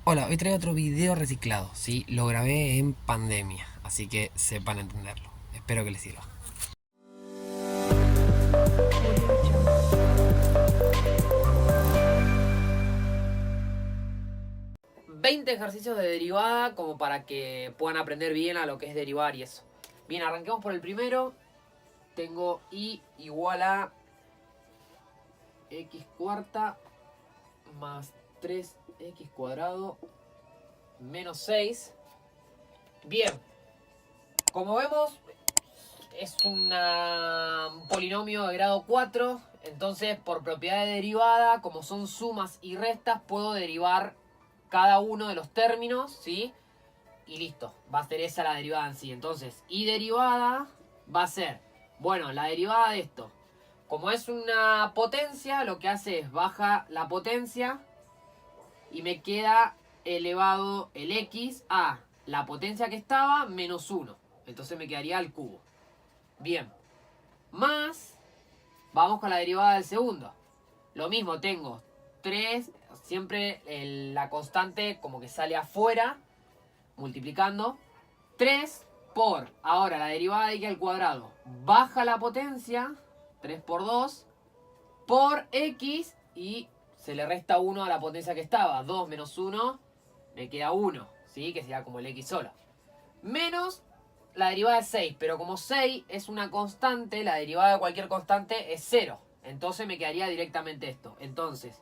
Hola, hoy traigo otro video reciclado, ¿sí? Lo grabé en pandemia, así que sepan entenderlo. Espero que les sirva. Audio Jungle. 20 ejercicios de derivada como para que puedan aprender bien a lo que es derivar y eso. Bien, arranquemos por el primero. Tengo y igual a x cuarta más 3x cuadrado menos 6. Bien, como vemos es un polinomio de grado 4. Entonces, por propiedad de derivada, como son sumas y restas, puedo derivar cada uno de los términos, ¿sí? Y listo, va a ser esa la derivada en sí. Entonces, y derivada va a ser, bueno, la derivada de esto. Como es una potencia, lo que hace es baja la potencia y me queda elevado el x a la potencia que estaba menos 1. Entonces me quedaría al cubo. Bien, más, vamos con la derivada del segundo. Lo mismo, tengo 3, siempre la constante como que sale afuera, multiplicando. 3 por, ahora la derivada de x al cuadrado, baja la potencia, 3 por 2, por x y se le resta 1 a la potencia que estaba. 2 menos 1, me queda 1, ¿sí? Que sería como el x solo. Menos la derivada de 6, pero como 6 es una constante, la derivada de cualquier constante es 0. Entonces me quedaría directamente esto. Entonces,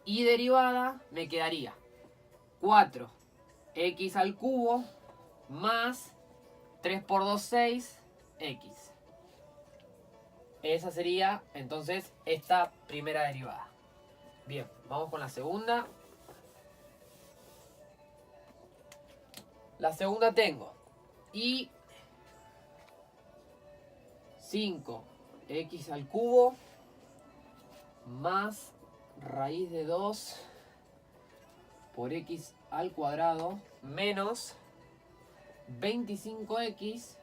y derivada me quedaría 4x al cubo más 3 por 2, 6, x. Esa sería entonces esta primera derivada. Bien, vamos con la segunda. La segunda tengo y 5x al cubo más raíz de 2 por x al cuadrado menos 25x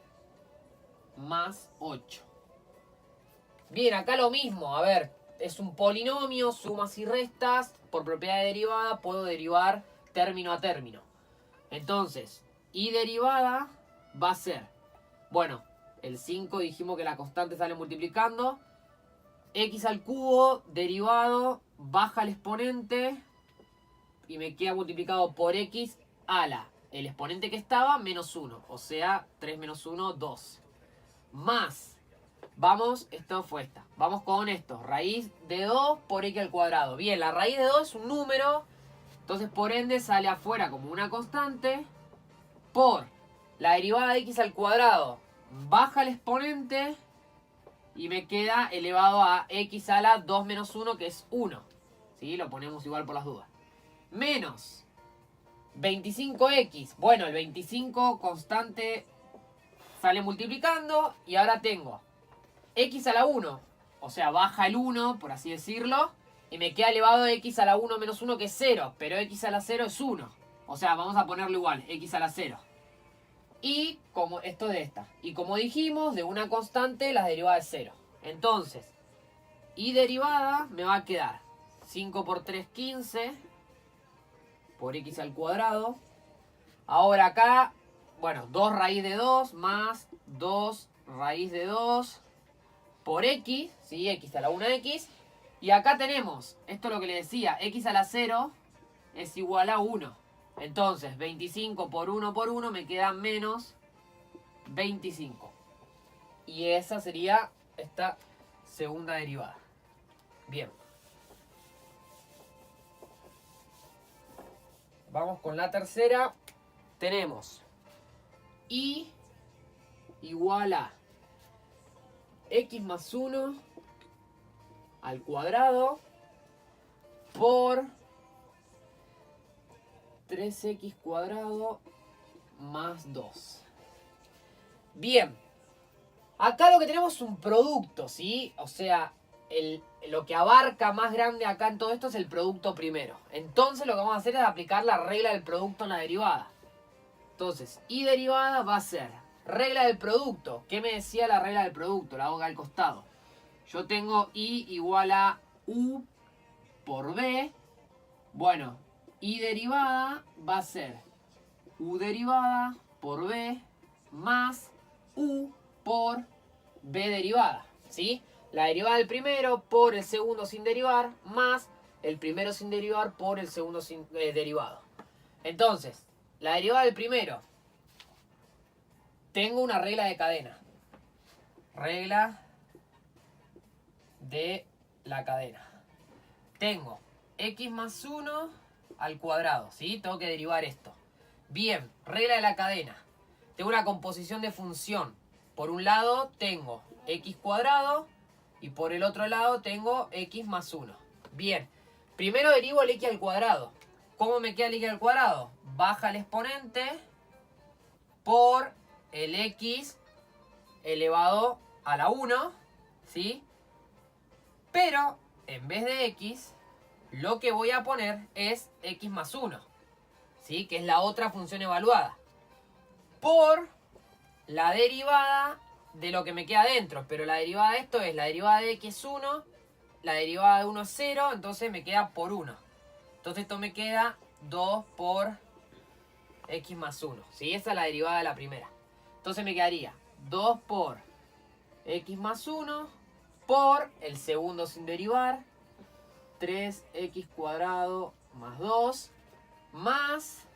más 8. Bien, acá lo mismo. A ver, es un polinomio, sumas y restas. Por propiedad de derivada puedo derivar término a término. Entonces, y derivada va a ser, bueno, el 5 dijimos que la constante sale multiplicando. X al cubo, derivado, baja el exponente y me queda multiplicado por x a el exponente que estaba menos 1. O sea, 3 menos 1, 2. Más, vamos, esto fue esta. Vamos con esto, raíz de 2 por x al cuadrado. Bien, la raíz de 2 es un número, entonces por ende sale afuera como una constante por la derivada de x al cuadrado. Baja el exponente y me queda elevado a x a la 2 menos 1, que es 1. ¿Sí? Lo ponemos igual por las dudas. Menos 25x. Bueno, el 25 constante sale multiplicando y ahora tengo x a la 1. O sea, baja el 1, por así decirlo. Y me queda elevado a x a la 1 menos 1, que es 0. Pero x a la 0 es 1. O sea, vamos a ponerlo igual, x a la 0. Y como esto de esta. Y como dijimos, de una constante las derivadas de 0. Entonces, y derivada me va a quedar 5 por 3, 15 por x al cuadrado. Ahora acá, bueno, 2 raíz de 2 más 2 raíz de 2 por x, ¿sí? X a la 1x. Y acá tenemos, esto es lo que le decía, x a la 0 es igual a 1. Entonces, 25 por 1 me queda menos 25. Y esa sería esta segunda derivada. Bien. Vamos con la tercera. Tenemos y igual a x más 1 al cuadrado por 3x cuadrado más 2. Bien. Acá lo que tenemos es un producto, ¿sí? O sea, lo que abarca más grande acá en todo esto es el producto primero. Entonces lo que vamos a hacer es aplicar la regla del producto en la derivada. Entonces, y derivada va a ser regla del producto. ¿Qué me decía la regla del producto? La hago acá al costado. Yo tengo y igual a u por b. Bueno, y derivada va a ser u derivada por b más u por b derivada, ¿sí? La derivada del primero por el segundo sin derivar más el primero sin derivar por el segundo sin, derivado. Entonces, la derivada del primero, tengo una regla de cadena. Regla de la cadena. Tengo x más 1 al cuadrado, ¿sí? Tengo que derivar esto. Bien, regla de la cadena. Tengo una composición de función. Por un lado tengo x cuadrado y por el otro lado tengo x más 1. Bien, primero derivo el x al cuadrado. ¿Cómo me queda el x al cuadrado? Baja el exponente por el x elevado a la 1, ¿sí? Pero en vez de x, lo que voy a poner es x más 1, ¿sí? Que es la otra función evaluada. Por la derivada de lo que me queda adentro. Pero la derivada de esto es la derivada de x es 1, la derivada de 1 es 0, entonces me queda por 1. Entonces esto me queda 2 por x más 1, ¿sí? Esa es la derivada de la primera. Entonces me quedaría 2 por x más 1 por el segundo sin derivar, 3x cuadrado más 2, más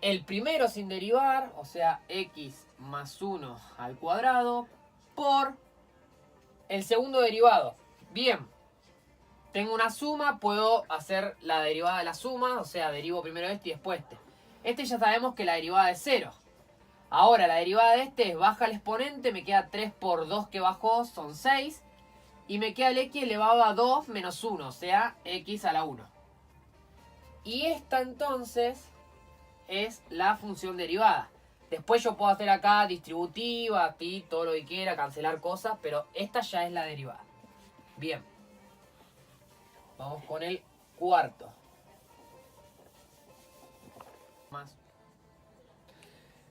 el primero sin derivar, o sea, x más 1 al cuadrado, por el segundo derivado. Bien, tengo una suma, puedo hacer la derivada de la suma, o sea, derivo primero este y después este. Este ya sabemos que la derivada es 0. Ahora, la derivada de este es baja el exponente, me queda 3 por 2 que bajó, son 6. Y me queda el x elevado a 2 menos 1, o sea, x a la 1. Y esta entonces es la función derivada. Después yo puedo hacer acá distributiva, todo lo que quiera, cancelar cosas, pero esta ya es la derivada. Bien. Vamos con el cuarto. Más.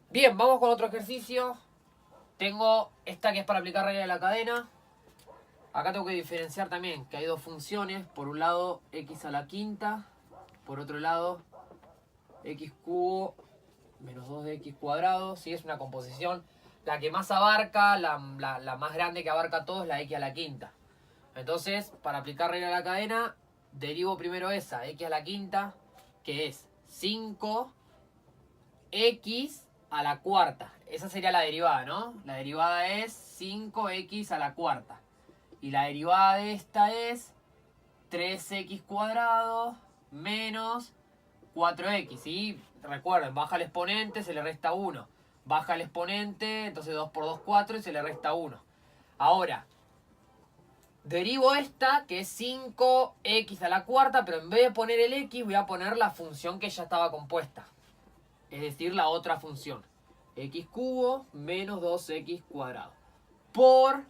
Bien, vamos con otro ejercicio. Tengo esta que es para aplicar regla de la cadena. Acá tengo que diferenciar también que hay dos funciones. Por un lado, x a la quinta. Por otro lado, x cubo menos 2 de x cuadrado. ¿Sí? Es una composición. La que más abarca, la más grande que abarca todo es la x a la quinta. Entonces, para aplicar regla de la cadena, derivo primero esa, x a la quinta, que es 5x a la cuarta. Esa sería la derivada, ¿no? La derivada es 5x a la cuarta. Y la derivada de esta es 3x cuadrado menos 4x, ¿sí? Recuerden, baja el exponente, se le resta 1. Baja el exponente, entonces 2 por 2, 4 y se le resta 1. Ahora, derivo esta, que es 5x a la cuarta, pero en vez de poner el x, voy a poner la función que ya estaba compuesta. Es decir, la otra función. X cubo menos 2x cuadrado. Por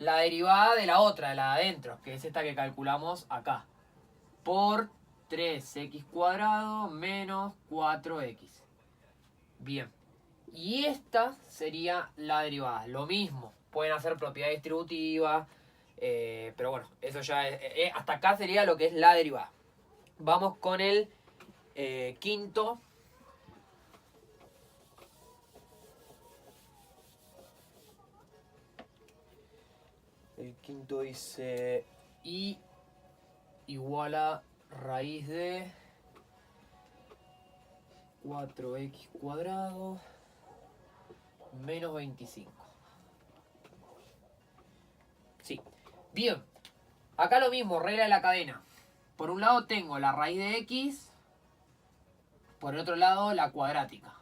la derivada de la otra, de la de adentro, que es esta que calculamos acá. Por 3x cuadrado menos 4x. Bien. Y esta sería la derivada. Lo mismo. Pueden hacer propiedad distributiva. Pero bueno, eso ya es, hasta acá sería lo que es la derivada. Vamos con el quinto. El quinto dice y igual a raíz de 4x cuadrado menos 25. Sí. Bien. Acá lo mismo, regla de la cadena. Por un lado tengo la raíz de x, por el otro lado la cuadrática.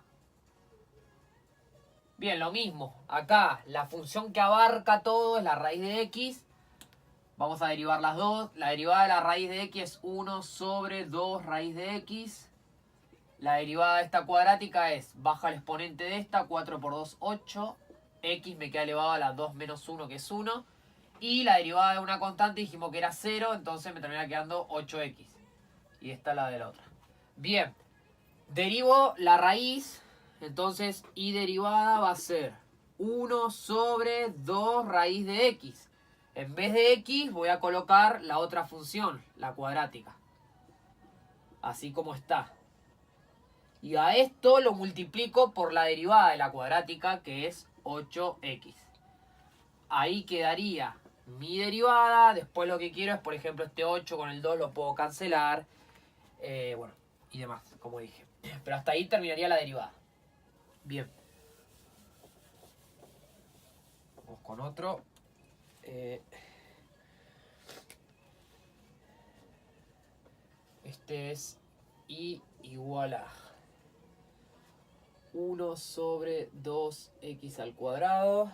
Bien, lo mismo. Acá la función que abarca todo es la raíz de x. Vamos a derivar las dos. La derivada de la raíz de x es 1 sobre 2 raíz de x. La derivada de esta cuadrática es, baja el exponente de esta, 4 por 2, 8. X me queda elevado a la 2 menos 1, que es 1. Y la derivada de una constante dijimos que era 0, entonces me termina quedando 8x. Y esta es la de la otra. Bien, derivo la raíz. Entonces, y derivada va a ser 1 sobre 2 raíz de x. En vez de x voy a colocar la otra función, la cuadrática. así como está. Y a esto lo multiplico por la derivada de la cuadrática, que es 8x. Ahí quedaría mi derivada. Después lo que quiero es, por ejemplo, este 8 con el 2 lo puedo cancelar. Bueno, y demás, como dije. Pero hasta ahí terminaría la derivada. Bien. Vamos con otro. Este es y igual a 1 sobre 2x al cuadrado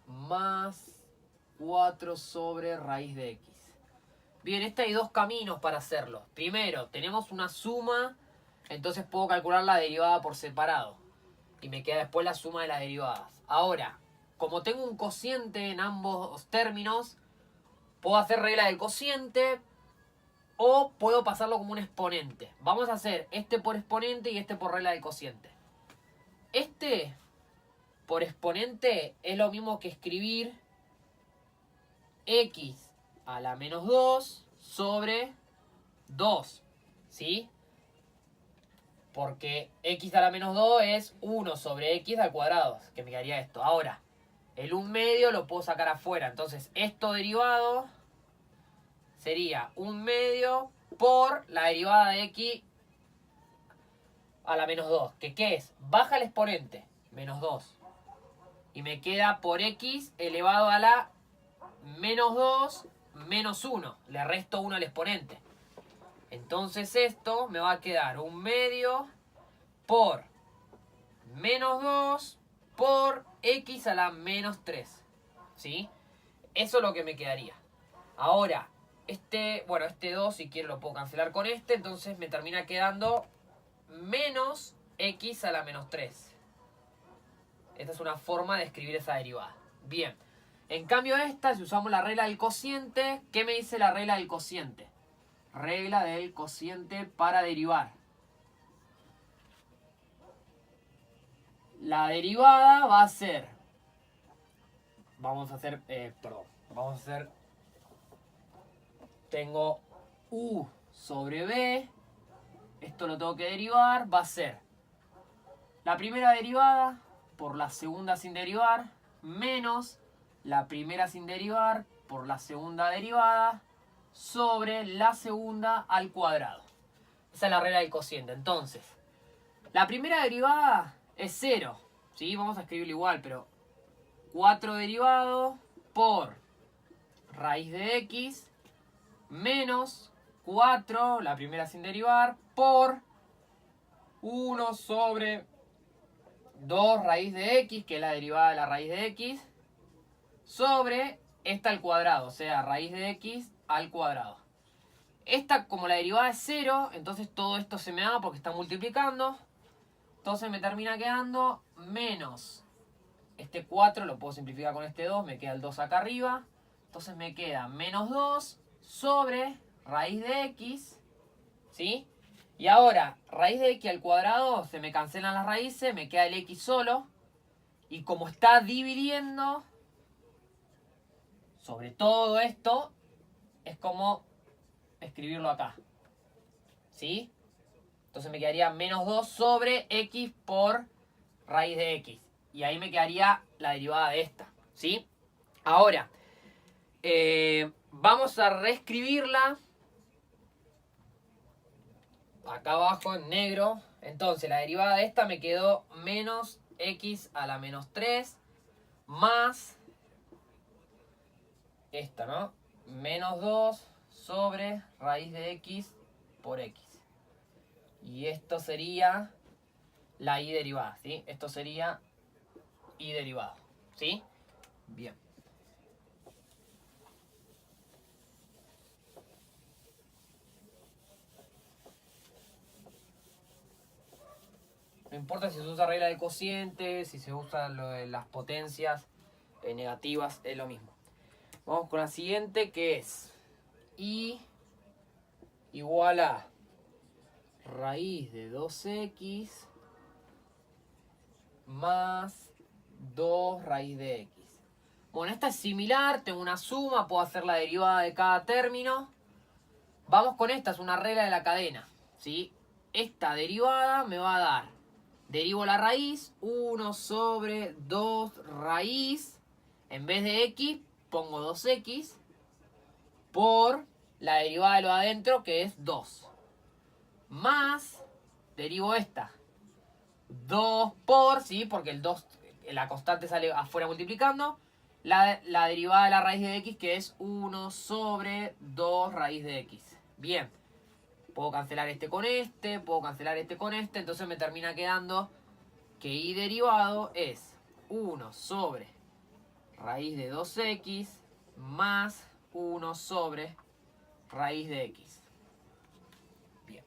más 4 sobre raíz de x. Bien, hay dos caminos para hacerlo. Primero, tenemos una suma, entonces puedo calcular la derivada por separado. Y me queda después la suma de las derivadas. Ahora, como tengo un cociente en ambos términos, puedo hacer regla del cociente o puedo pasarlo como un exponente. Vamos a hacer este por exponente y este por regla del cociente. Este por exponente es lo mismo que escribir x a la menos 2 sobre 2, ¿sí? Porque x a la menos 2 es 1 sobre x al cuadrado, que me quedaría esto. Ahora, el 1/2 lo puedo sacar afuera, entonces esto derivado sería 1/2 por la derivada de x a la menos 2, que ¿qué es? Baja el exponente, menos 2. Y me queda por x elevado a la menos 2 menos 1. Le resto 1 al exponente. Entonces esto me va a quedar 1/2 por menos 2 por x a la menos 3. ¿Sí? Eso es lo que me quedaría. Ahora, este 2 si quiero lo puedo cancelar con este. Entonces me termina quedando menos x a la menos 3. Esta es una forma de escribir esa derivada. Bien. En cambio esta, si usamos la regla del cociente, ¿qué me dice la regla del cociente? Regla del cociente para derivar. La derivada va a ser... Vamos a hacer... Tengo u sobre b. Esto lo tengo que derivar. Va a ser la primera derivada por la segunda sin derivar menos la primera sin derivar por la segunda derivada sobre la segunda al cuadrado. Esa es la regla del cociente. Entonces, la primera derivada es 0. ¿Sí? Vamos a escribirlo igual, pero 4 derivado por raíz de x menos 4, la primera sin derivar, por 1 sobre 2 raíz de x, que es la derivada de la raíz de x, sobre esta al cuadrado, o sea, raíz de x al cuadrado. Esta, como la derivada es 0, entonces todo esto se me da porque está multiplicando. Entonces me termina quedando menos este 4, lo puedo simplificar con este 2, me queda el 2 acá arriba. Entonces me queda menos 2 sobre raíz de x, ¿sí? Y ahora, raíz de x al cuadrado, se me cancelan las raíces, me queda el x solo. Y como está dividiendo sobre todo esto, es como escribirlo acá, ¿sí? Entonces me quedaría menos 2 sobre x por raíz de x. Y ahí me quedaría la derivada de esta, ¿sí? Ahora, vamos a reescribirla acá abajo en negro. Entonces la derivada de esta me quedó menos x a la menos 3 más esta, ¿no? Menos 2 sobre raíz de x por x. Y esto sería la y derivada, ¿sí? Esto sería y derivado, ¿sí? Bien. No importa si se usa regla de cociente, si se usa lo de las potencias negativas, es lo mismo. Vamos con la siguiente, que es y igual a raíz de 2x más 2 raíz de x. Bueno, esta es similar, tengo una suma, puedo hacer la derivada de cada término. Vamos con esta, es una regla de la cadena, ¿sí? Esta derivada me va a dar, derivo la raíz, 1 sobre 2 raíz, en vez de x pongo 2x, por la derivada de lo de adentro, que es 2. Más, derivo esta, 2 por, ¿sí? Porque el 2, la constante sale afuera multiplicando. La derivada de la raíz de x, que es 1 sobre 2 raíz de x. Bien. Puedo cancelar este con este, puedo cancelar este con este. Entonces me termina quedando que y derivado es 1 sobre raíz de 2x más 1 sobre raíz de x. Bien.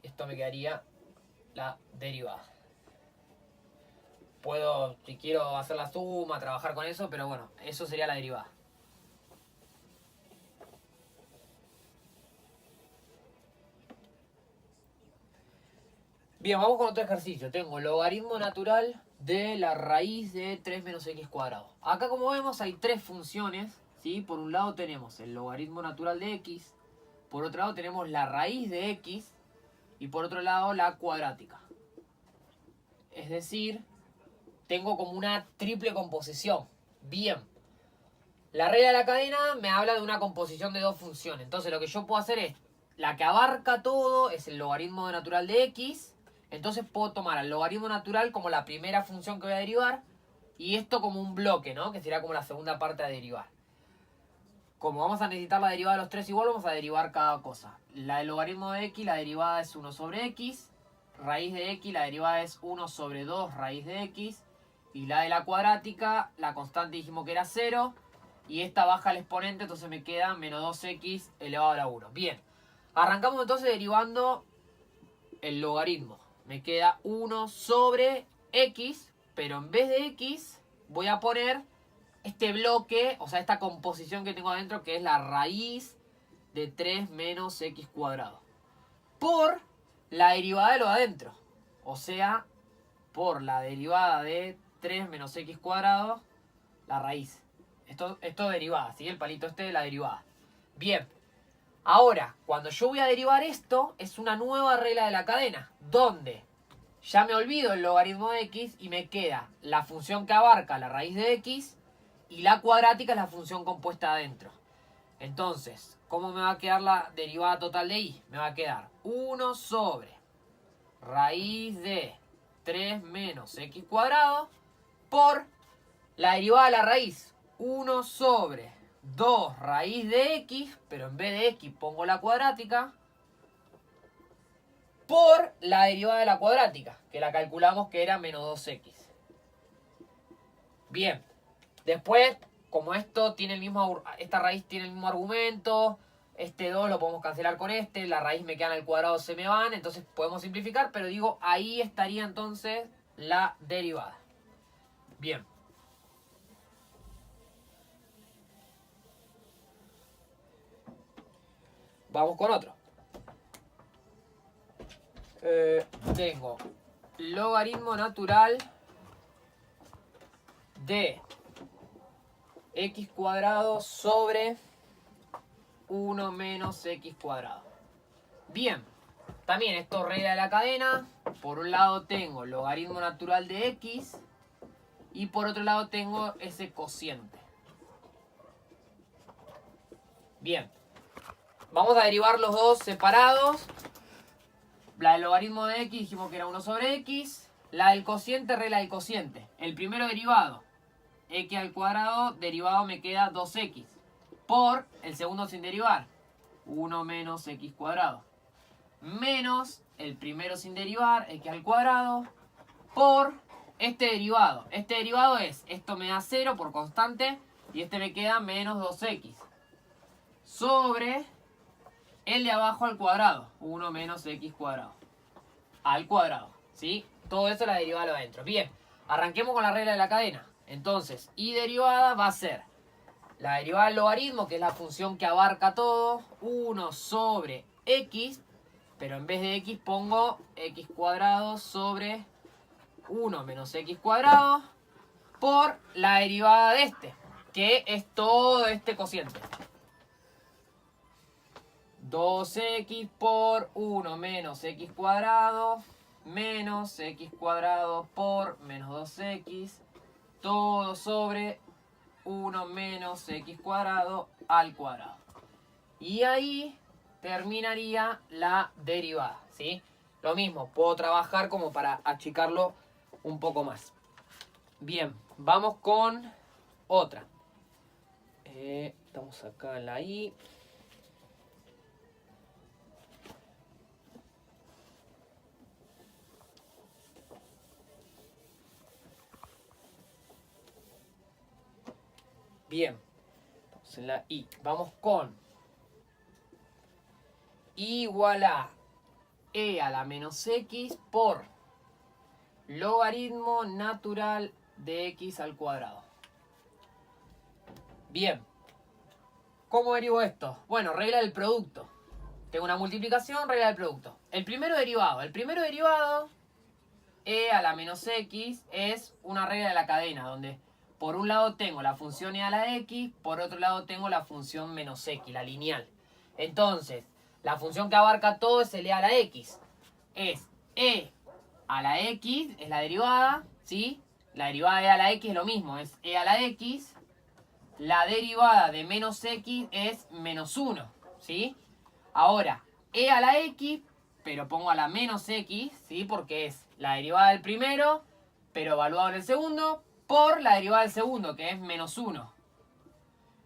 Esto me quedaría la derivada. Puedo, si quiero, hacer la suma, trabajar con eso, pero bueno, eso sería la derivada. Bien, vamos con otro ejercicio. Tengo logaritmo natural de la raíz de 3 menos x cuadrado. Acá, como vemos, hay tres funciones, ¿sí? Por un lado tenemos el logaritmo natural de x, por otro lado tenemos la raíz de x y por otro lado la cuadrática. Es decir, tengo como una triple composición. Bien. La regla de la cadena me habla de una composición de dos funciones. Entonces lo que yo puedo hacer es, la que abarca todo es el logaritmo natural de x. Entonces puedo tomar al logaritmo natural como la primera función que voy a derivar. Y esto como un bloque, ¿no? Que sería como la segunda parte a derivar. Como vamos a necesitar la derivada de los tres igual, vamos a derivar cada cosa. La del logaritmo de x, la derivada es 1 sobre x. Raíz de x, la derivada es 1 sobre 2 raíz de x. Y la de la cuadrática, la constante dijimos que era 0. Y esta baja el exponente, entonces me queda menos 2x elevado a la 1. Bien, arrancamos entonces derivando el logaritmo. Me queda 1 sobre x, pero en vez de x voy a poner este bloque, o sea, esta composición que tengo adentro, que es la raíz de 3 menos x cuadrado. Por la derivada de lo de adentro. O sea, por la derivada de 3 menos x cuadrado, la raíz. Esto es derivada, ¿sí? El palito este de la derivada. Bien. Ahora, cuando yo voy a derivar esto, es una nueva regla de la cadena. Donde ya me olvido el logaritmo de x y me queda la función que abarca la raíz de x y la cuadrática es la función compuesta adentro. Entonces, ¿cómo me va a quedar la derivada total de y? Me va a quedar 1 sobre raíz de 3 menos x cuadrado por la derivada de la raíz. 1 sobre 2 raíz de x, pero en vez de x pongo la cuadrática, por la derivada de la cuadrática, que la calculamos que era menos 2x. Bien, después, como esto tiene el mismo, esta raíz tiene el mismo argumento, este 2 lo podemos cancelar con este, la raíz me queda en el cuadrado, se me van, entonces podemos simplificar, pero digo, ahí estaría entonces la derivada. Bien. Vamos con otro. Tengo logaritmo natural de x cuadrado sobre 1 menos x cuadrado. Bien, también esto regla de la cadena. Por un lado tengo logaritmo natural de x y por otro lado tengo ese cociente. Bien. Vamos a derivar los dos separados. La del logaritmo de x dijimos que era 1 sobre x. La del cociente, regla del cociente. El primero derivado, x al cuadrado, derivado me queda 2x. Por el segundo sin derivar, 1 menos x cuadrado. Menos el primero sin derivar, x al cuadrado. Por este derivado. Este derivado es, esto me da 0 por constante. Y este me queda menos 2x. Sobre el de abajo al cuadrado. 1 menos x cuadrado. Al cuadrado. ¿Sí? Todo eso la derivada lo adentro. Bien. Arranquemos con la regla de la cadena. Entonces, y derivada va a ser la derivada del logaritmo, que es la función que abarca todo. 1 sobre x. Pero en vez de x pongo x cuadrado sobre 1 menos x cuadrado. Por la derivada de este. Que es todo este cociente. 2x por 1 menos x cuadrado menos x cuadrado por menos 2x, todo sobre 1 menos x cuadrado al cuadrado. Y ahí terminaría la derivada, ¿sí? Lo mismo, puedo trabajar como para achicarlo un poco más. Bien, vamos con otra. Estamos acá en la I. Bien, estamos en la I. Vamos con I igual a e a la menos x por logaritmo natural de x al cuadrado. Bien, ¿cómo derivo esto? Bueno, regla del producto. Tengo una multiplicación, regla del producto. El primero derivado, e a la menos x, es una regla de la cadena, donde por un lado tengo la función e a la x, por otro lado tengo la función menos x, la lineal. Entonces, la función que abarca todo es el e a la x. Es e a la x, es la derivada, ¿sí? La derivada de e a la x es lo mismo, es e a la x. La derivada de menos x es menos 1, ¿sí? Ahora, e a la x, pero pongo a la menos x, ¿sí? Porque es la derivada del primero, pero evaluado en el segundo, por la derivada del segundo, que es menos 1.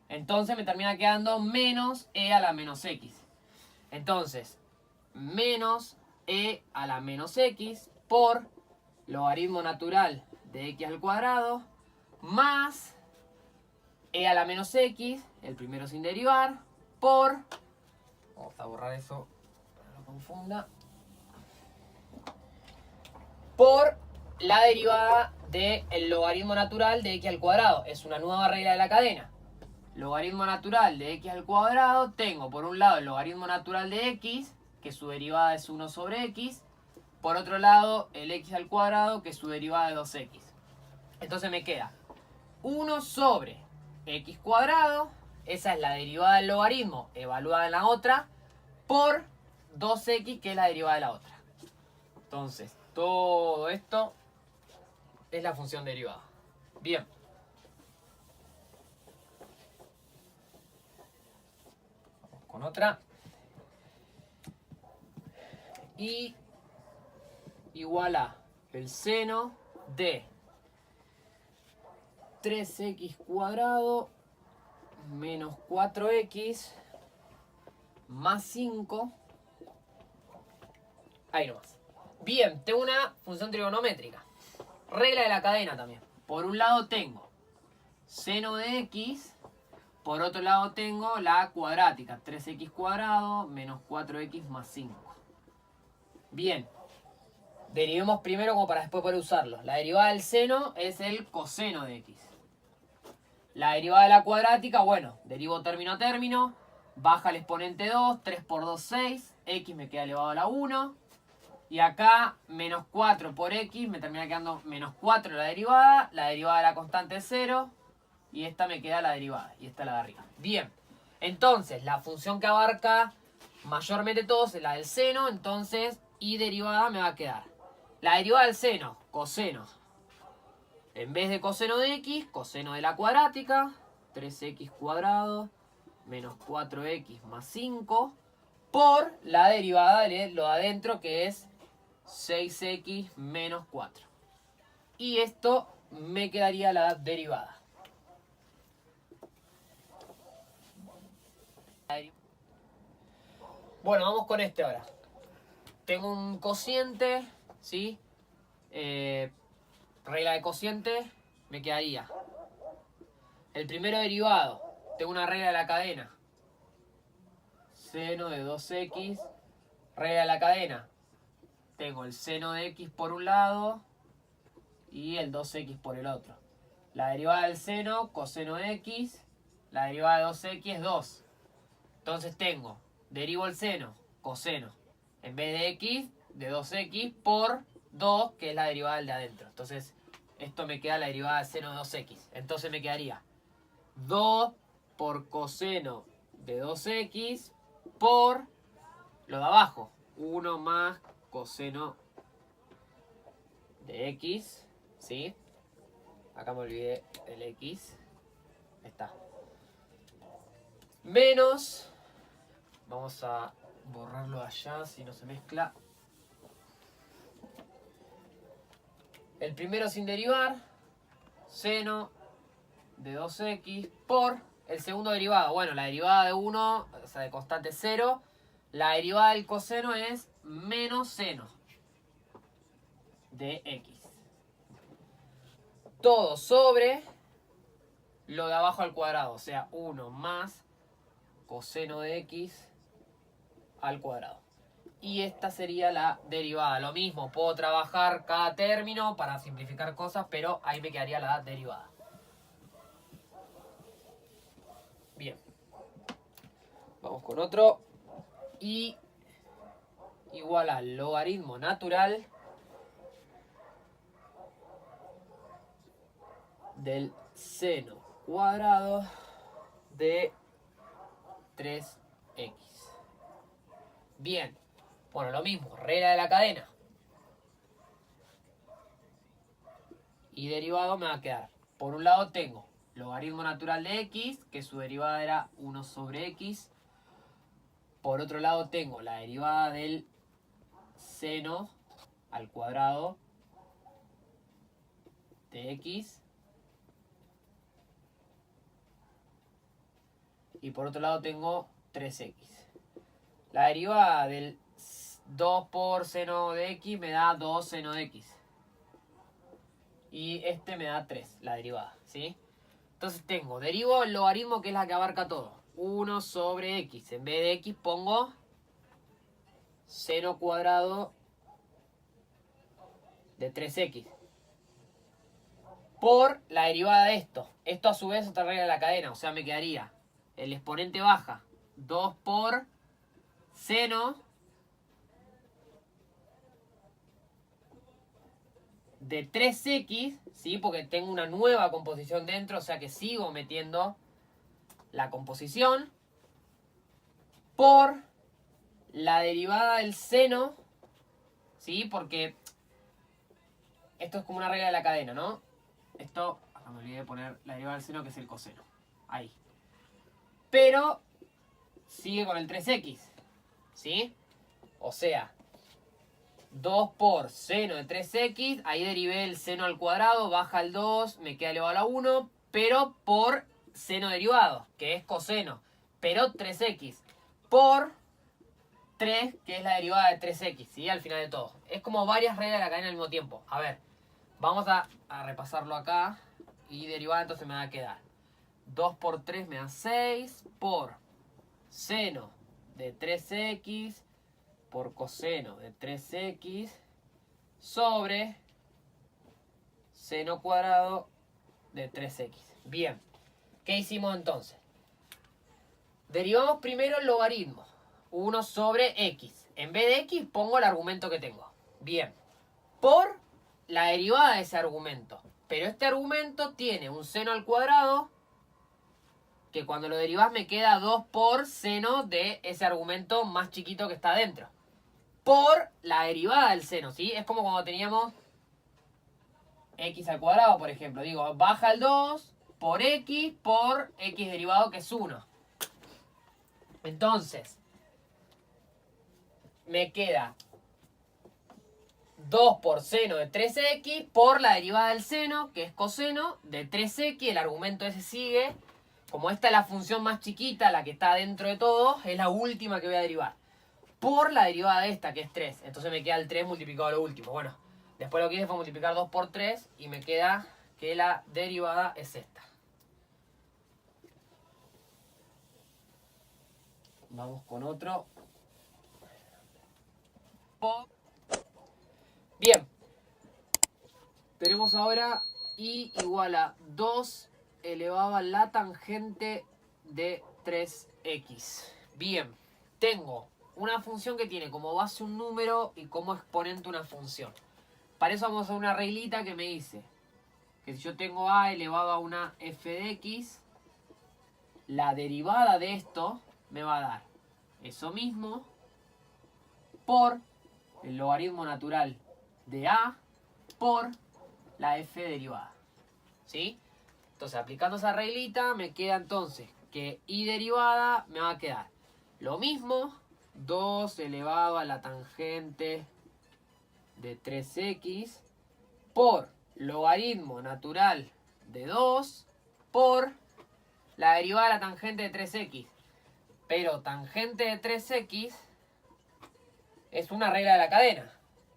Entonces me termina quedando menos e a la menos x. Entonces, menos e a la menos x por logaritmo natural de x al cuadrado más e a la menos x, el primero sin derivar, por... Vamos a borrar eso, para que no confunda. Por la derivada del logaritmo natural de x al cuadrado. Es una nueva regla de la cadena. Logaritmo natural de x al cuadrado. Tengo por un lado el logaritmo natural de x, que su derivada es 1 sobre x. Por otro lado el x al cuadrado, que su derivada es 2x. Entonces me queda 1 sobre x cuadrado. Esa es la derivada del logaritmo evaluada en la otra. Por 2x, que es la derivada de la otra. Entonces, todo esto es la función derivada. Bien. Vamos con otra. Y igual a el seno de 3x cuadrado menos 4x más 5. Ahí nomás. Bien, tengo una función trigonométrica. Regla de la cadena también. Por un lado tengo seno de x, por otro lado tengo la cuadrática, 3x cuadrado menos 4x más 5. Bien, derivemos primero como para después poder usarlo. La derivada del seno es el coseno de x. La derivada de la cuadrática, bueno, derivo término a término, baja el exponente 2, 3 por 2, 6, x me queda elevado a la 1. Y acá, menos 4 por x, me termina quedando menos 4 la derivada de la constante es 0, y esta me queda la derivada, y esta la de arriba. Bien, entonces, la función que abarca mayormente todo es la del seno, entonces, y derivada me va a quedar. La derivada del seno, coseno. En vez de coseno de x, coseno de la cuadrática, 3x cuadrado menos 4x más 5, por la derivada de lo de adentro, que es 6x menos 4. Y esto me quedaría la derivada. Bueno, vamos con este ahora. Tengo un cociente, ¿sí? Regla de cociente, me quedaría el primero derivado. Tengo una regla de la cadena. Seno de 2x. Regla de la cadena. Tengo el seno de x por un lado y el 2x por el otro. La derivada del seno, coseno de x. La derivada de 2x es 2. Entonces tengo, derivo el seno, coseno. En vez de x, de 2x por 2, que es la derivada del de adentro. Entonces, esto me queda la derivada del seno de 2x. Entonces me quedaría 2 por coseno de 2x por lo de abajo. 1 más coseno de x, ¿sí? Acá me olvidé el x. Ahí está. Menos, vamos a borrarlo allá si no se mezcla. El primero sin derivar, seno de 2x por el segundo derivado. Bueno, la derivada de 1, o sea, de constante 0. La derivada del coseno es menos seno de x. Todo sobre lo de abajo al cuadrado. O sea, 1 más coseno de x al cuadrado. Y esta sería la derivada. Lo mismo, puedo trabajar cada término para simplificar cosas, pero ahí me quedaría la derivada. Bien. Vamos con otro. Y igual al logaritmo natural del seno cuadrado de 3x. Bien. Bueno, lo mismo, regla de la cadena. Y derivado me va a quedar. Por un lado tengo logaritmo natural de x, que su derivada era 1 sobre x. Por otro lado tengo la derivada del seno al cuadrado de x. Y por otro lado tengo 3x. La derivada del 2 por seno de x me da 2 seno de x. Y este me da 3, la derivada, ¿sí? Entonces tengo, derivo el logaritmo que es la que abarca todo. 1 sobre x. En vez de x pongo seno cuadrado de 3x. Por la derivada de esto. Esto a su vez es otra regla de la cadena. O sea, me quedaría el exponente baja. 2 por seno de 3x, ¿sí? Porque tengo una nueva composición dentro, o sea que sigo metiendo la composición, por la derivada del seno, ¿sí? Porque esto es como una regla de la cadena, ¿no? Esto, acá me olvidé de poner la derivada del seno, que es el coseno. Ahí. Pero sigue con el 3x, ¿sí? O sea, 2 por seno de 3x, ahí derivé el seno al cuadrado, baja el 2, me queda elevado a la 1, pero por seno derivado, que es coseno, pero 3x, por 3, que es la derivada de 3x, ¿sí? Al final de todo. Es como varias reglas de la cadena al mismo tiempo. A ver, vamos a repasarlo acá, y derivada entonces me va a quedar 2 por 3 me da 6, por seno de 3x, por coseno de 3x sobre seno cuadrado de 3x. Bien, ¿qué hicimos entonces? Derivamos primero el logaritmo. 1 sobre x. En vez de x pongo el argumento que tengo. Bien, por la derivada de ese argumento. Pero este argumento tiene un seno al cuadrado, que cuando lo derivas me queda 2 por seno de ese argumento más chiquito que está adentro. Por la derivada del seno, ¿sí? Es como cuando teníamos x al cuadrado, por ejemplo. Digo, baja el 2 por x derivado, que es 1. Entonces, me queda 2 por seno de 3x por la derivada del seno, que es coseno de 3x. El argumento ese sigue. Como esta es la función más chiquita, la que está dentro de todo, es la última que voy a derivar. Por la derivada de esta, que es 3. Entonces me queda el 3 multiplicado a lo último. Bueno, después lo que hice fue multiplicar 2 por 3 y me queda que la derivada es esta. Vamos con otro. Bien. Tenemos ahora y igual a 2 elevado a la tangente de 3x. Bien, tengo una función que tiene como base un número y como exponente una función. Para eso vamos a hacer una reglita que me dice que si yo tengo a elevado a una f de x, la derivada de esto me va a dar eso mismo por el logaritmo natural de a por la f derivada. ¿Sí? Entonces, aplicando esa reglita, me queda entonces que y derivada me va a quedar lo mismo, 2 elevado a la tangente de 3x por logaritmo natural de 2 por la derivada de la tangente de 3x. Pero tangente de 3x es una regla de la cadena.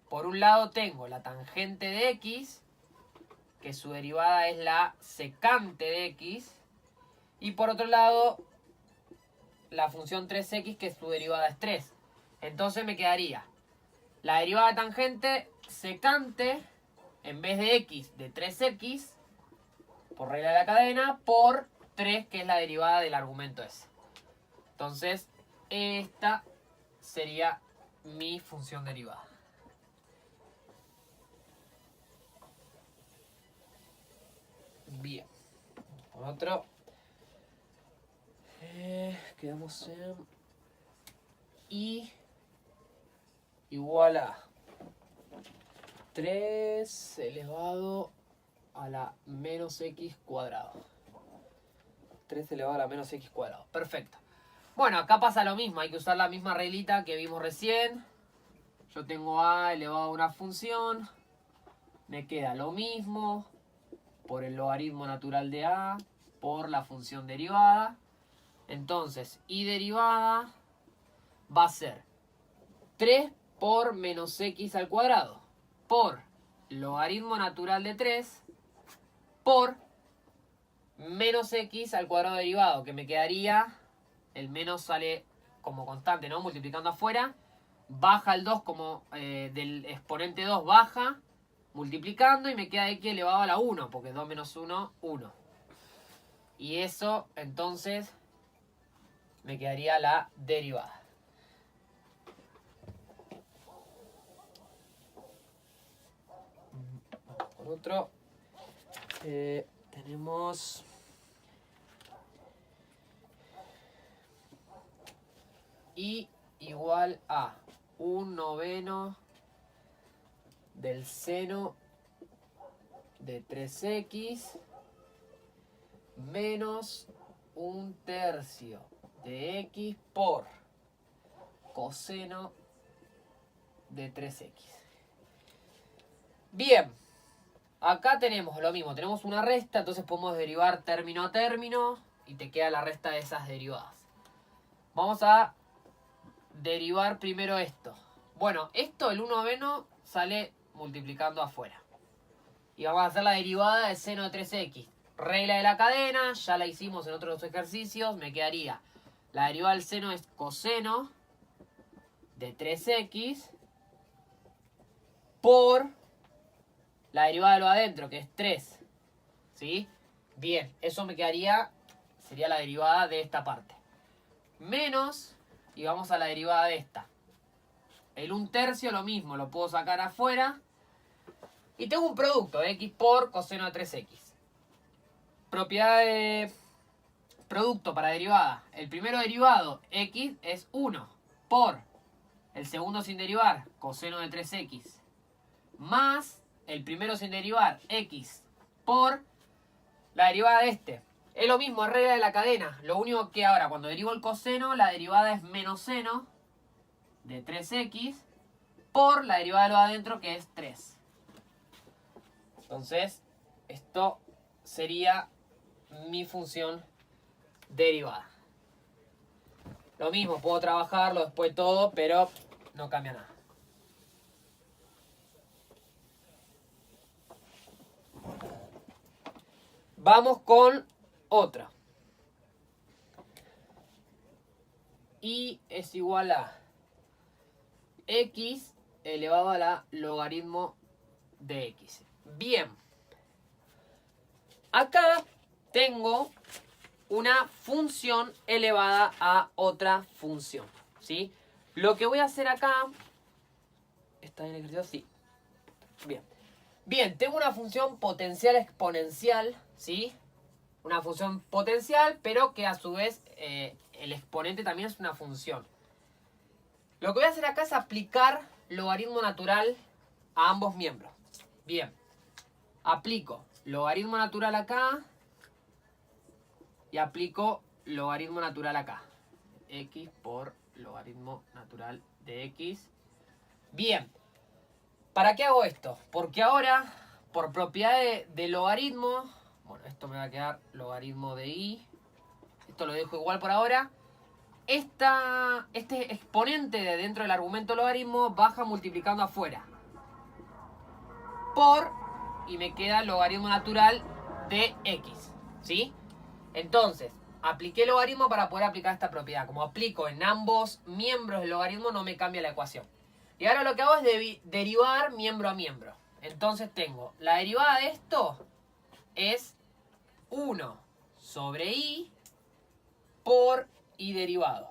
Por un lado tengo la tangente de x, que su derivada es la secante de x. Y por otro lado, la función 3x, que su derivada es 3. Entonces me quedaría la derivada de tangente secante, en vez de x, de 3x, por regla de la cadena, por 3, que es la derivada del argumento ese. Entonces, esta sería mi función derivada. Bien. Otro. Quedamos en y igual a 3 elevado a la menos x cuadrado. 3 elevado a la menos x cuadrado. Perfecto. Bueno, acá pasa lo mismo. Hay que usar la misma reglita que vimos recién. Yo tengo a elevado a una función. Me queda lo mismo por el logaritmo natural de a por la función derivada. Entonces, y derivada va a ser 3 por menos x al cuadrado por logaritmo natural de 3 por menos x al cuadrado derivado, que me quedaría, el menos sale como constante, ¿no? Multiplicando afuera, baja el 2 como del exponente 2 baja, multiplicando y me queda x elevado a la 1, porque 2 menos 1, 1. Y eso, entonces, me quedaría la derivada. Vamos con otro. Tenemos y igual a 1/9 del seno de 3x menos 1/3 de x por coseno de 3x. Bien, acá tenemos lo mismo, tenemos una resta, entonces podemos derivar término a término y te queda la resta de esas derivadas. Vamos a derivar primero esto. Bueno, esto, el 1/9, sale multiplicando afuera. Y vamos a hacer la derivada del seno de 3x. Regla de la cadena, ya la hicimos en otros ejercicios. Me quedaría, la derivada del seno es coseno de 3x por la derivada de lo adentro, que es 3. ¿Sí? Bien, eso me quedaría, sería la derivada de esta parte. Menos, y vamos a la derivada de esta. El 1/3 lo mismo, lo puedo sacar afuera. Y tengo un producto, x por coseno de 3x. Propiedad de producto para derivada. El primero derivado, x, es 1 por el segundo sin derivar, coseno de 3x, más el primero sin derivar, x, por la derivada de este. Es lo mismo, es regla de la cadena. Lo único que ahora, cuando derivo el coseno, la derivada es menos seno de 3x por la derivada de lo de adentro, que es 3. Entonces, esto sería mi función derivada. Lo mismo, puedo trabajarlo después todo, pero no cambia nada. Vamos con otra. Y es igual a x elevado a la logaritmo de x. Bien. Acá tengo una función elevada a otra función, ¿sí? Lo que voy a hacer acá... ¿Está en el ejercicio? Sí. Bien. Bien, tengo una función potencial exponencial, ¿sí? Una función potencial, pero que a su vez el exponente también es una función. Lo que voy a hacer acá es aplicar logaritmo natural a ambos miembros. Bien. Aplico logaritmo natural acá y aplico logaritmo natural acá. X por logaritmo natural de X. Bien. ¿Para qué hago esto? Porque ahora, por propiedad de logaritmo, bueno, esto me va a quedar logaritmo de Y. Esto lo dejo igual por ahora. Este exponente de dentro del argumento logaritmo baja multiplicando afuera. Por, y me queda logaritmo natural de X. ¿Sí? Entonces, apliqué logaritmo para poder aplicar esta propiedad. Como aplico en ambos miembros del logaritmo, no me cambia la ecuación. Y ahora lo que hago es derivar miembro a miembro. Entonces tengo, la derivada de esto es 1 sobre Y por Y derivado.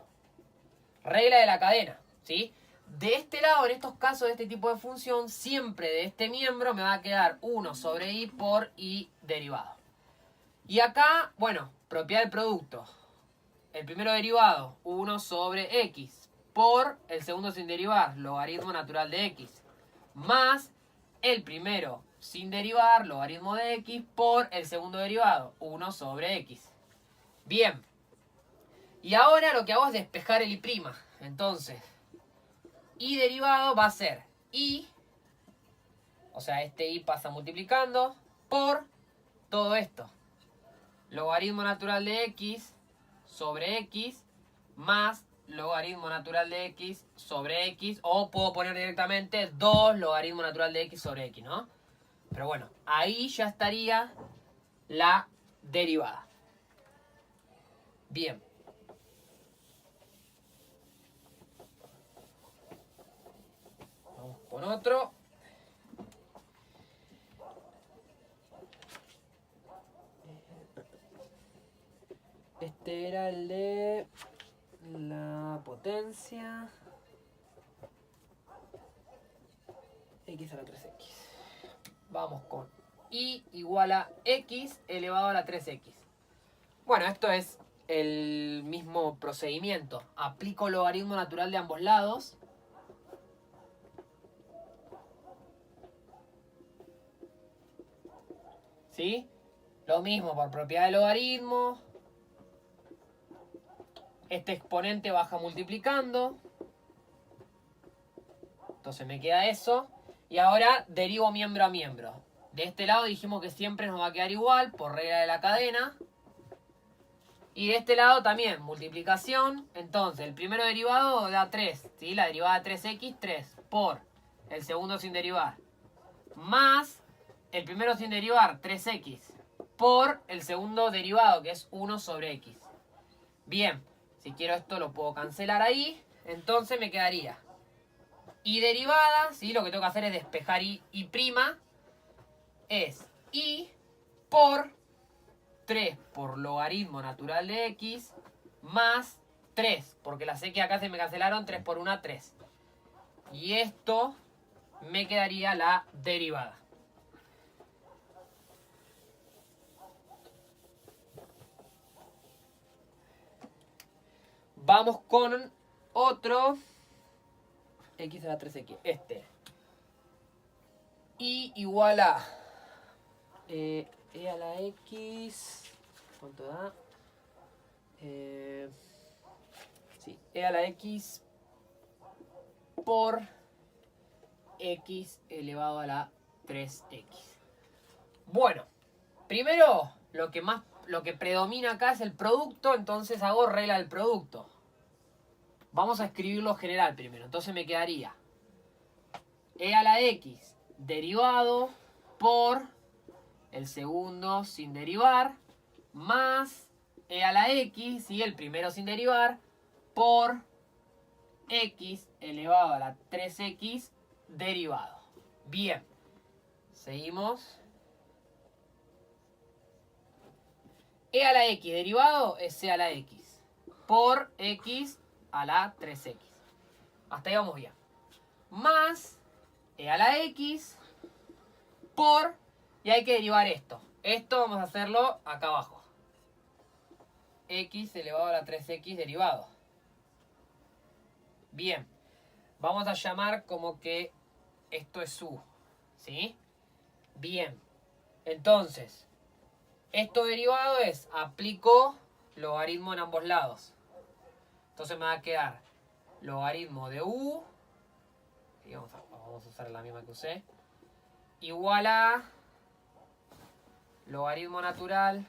Regla de la cadena, ¿sí? De este lado, en estos casos de este tipo de función, siempre de este miembro me va a quedar 1 sobre Y por Y derivado. Y acá, bueno, propiedad del producto. El primero derivado, 1 sobre X, por el segundo sin derivar, logaritmo natural de X, más el primero sin derivar, logaritmo de X, por el segundo derivado, 1 sobre X. Bien. Y ahora lo que hago es despejar el Y'. Entonces, Y derivado va a ser Y, o sea, este Y pasa multiplicando, por todo esto. Logaritmo natural de X sobre X más logaritmo natural de X sobre X. O puedo poner directamente 2 logaritmo natural de X sobre X, ¿no? Pero bueno, ahí ya estaría la derivada. Bien. Vamos con otro. Este era el de la potencia x a la 3x. Vamos con y igual a x elevado a la 3x. Bueno, esto es el mismo procedimiento. Aplico logaritmo natural de ambos lados. ¿Sí? Lo mismo por propiedad de logaritmo. Este exponente baja multiplicando. Entonces me queda eso. Y ahora derivo miembro a miembro. De este lado dijimos que siempre nos va a quedar igual por regla de la cadena. Y de este lado también, multiplicación. Entonces el primero derivado da 3. ¿Sí? La derivada de 3x, 3. Por el segundo sin derivar. Más el primero sin derivar, 3x. Por el segundo derivado, que es 1 sobre x. Bien. Si quiero esto lo puedo cancelar ahí. Entonces me quedaría y derivada, ¿sí? Lo que tengo que hacer es despejar y prima. Es y por 3 por logaritmo natural de x más 3. Porque las x acá se me cancelaron, 3 por 1, 3. Y esto me quedaría la derivada. Vamos con otro. X a la 3x. Este. Y igual a E a la X. ¿Cuánto da? Sí. E a la X por X elevado a la 3x. Bueno. Primero, lo que predomina acá es el producto. Entonces hago regla del producto. Vamos a escribirlo general primero. Entonces me quedaría E a la X derivado por el segundo sin derivar más E a la X y el primero sin derivar por X elevado a la 3x derivado. Bien. Seguimos. E a la X derivado es E a la X por X a la 3x. Hasta ahí vamos bien. Más E a la X por... Y hay que derivar esto. Esto vamos a hacerlo acá abajo. X elevado a la 3x derivado. Bien. Vamos a llamar como que esto es u, ¿sí? Bien, entonces, esto derivado es, aplico logaritmo en ambos lados. Entonces me va a quedar logaritmo de u, y vamos a usar la misma que usé, igual a logaritmo natural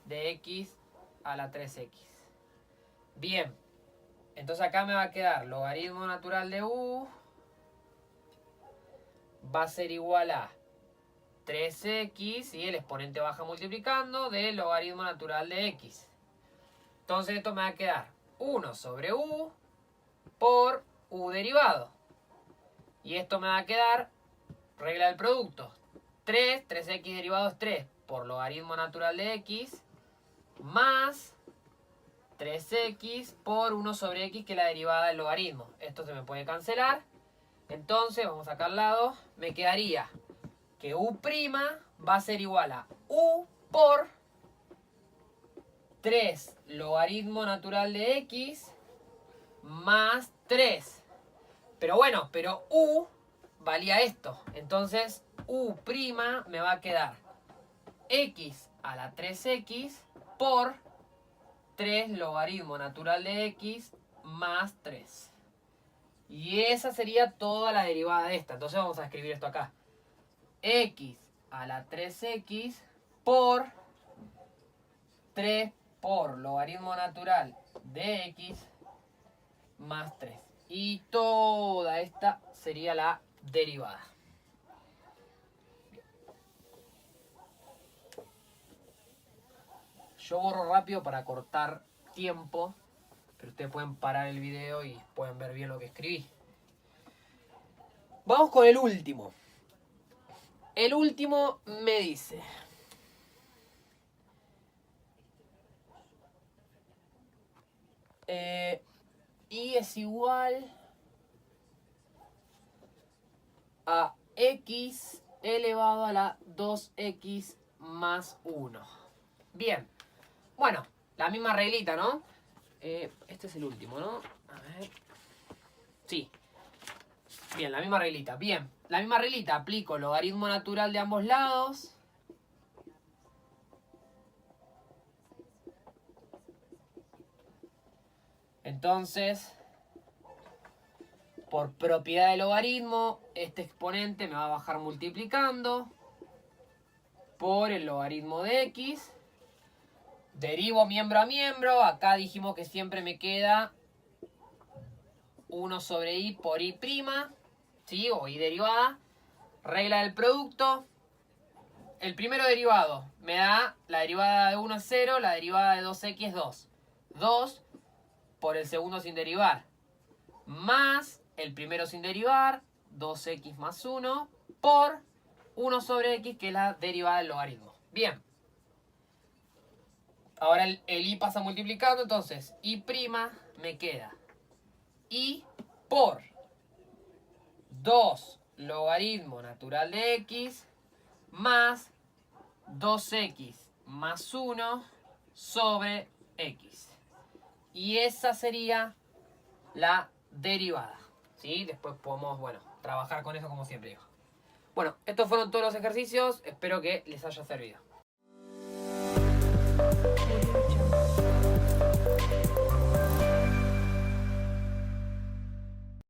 de x a la 3x. Bien, entonces acá me va a quedar logaritmo natural de u va a ser igual a 3x, y el exponente baja multiplicando, de logaritmo natural de x. Entonces esto me va a quedar 1 sobre u por u derivado. Y esto me va a quedar, regla del producto, 3x derivado es 3 por logaritmo natural de x, más 3x por 1 sobre x, que es la derivada del logaritmo. Esto se me puede cancelar. Entonces, vamos a sacar al lado, me quedaría que u' va a ser igual a u por 3 logaritmo natural de x más 3. Pero bueno, pero u valía esto. Entonces, u' me va a quedar x a la 3x por 3 logaritmo natural de x más 3. Y esa sería toda la derivada de esta. Entonces vamos a escribir esto acá. X a la 3x por 3 por logaritmo natural de x más 3. Y toda esta sería la derivada. Yo borro rápido para cortar tiempo, pero ustedes pueden parar el video y pueden ver bien lo que escribí. Vamos con el último. El último me dice: y es igual a x elevado a la 2x más 1. Bien. Bueno, la misma reglita, ¿no? Este es el último, ¿no? A ver. Sí. Bien, la misma reglita. Bien, la misma reglita. Aplico logaritmo natural de ambos lados. Entonces, por propiedad de logaritmo, este exponente me va a bajar multiplicando por el logaritmo de x. Derivo miembro a miembro. Acá dijimos que siempre me queda 1 sobre i por i', ¿sí? O i derivada. Regla del producto. El primero derivado me da la derivada de 1 es 0, la derivada de 2x es 2. 2 por el segundo sin derivar, más el primero sin derivar, 2x más 1, por 1 sobre x, que es la derivada del logaritmo. Bien. Ahora el i pasa multiplicando, entonces i' me queda i por 2 logaritmo natural de x más 2x más 1 sobre x. Y esa sería la derivada, ¿sí? Después podemos, bueno, trabajar con eso como siempre digo. Bueno, estos fueron todos los ejercicios. Espero que les haya servido.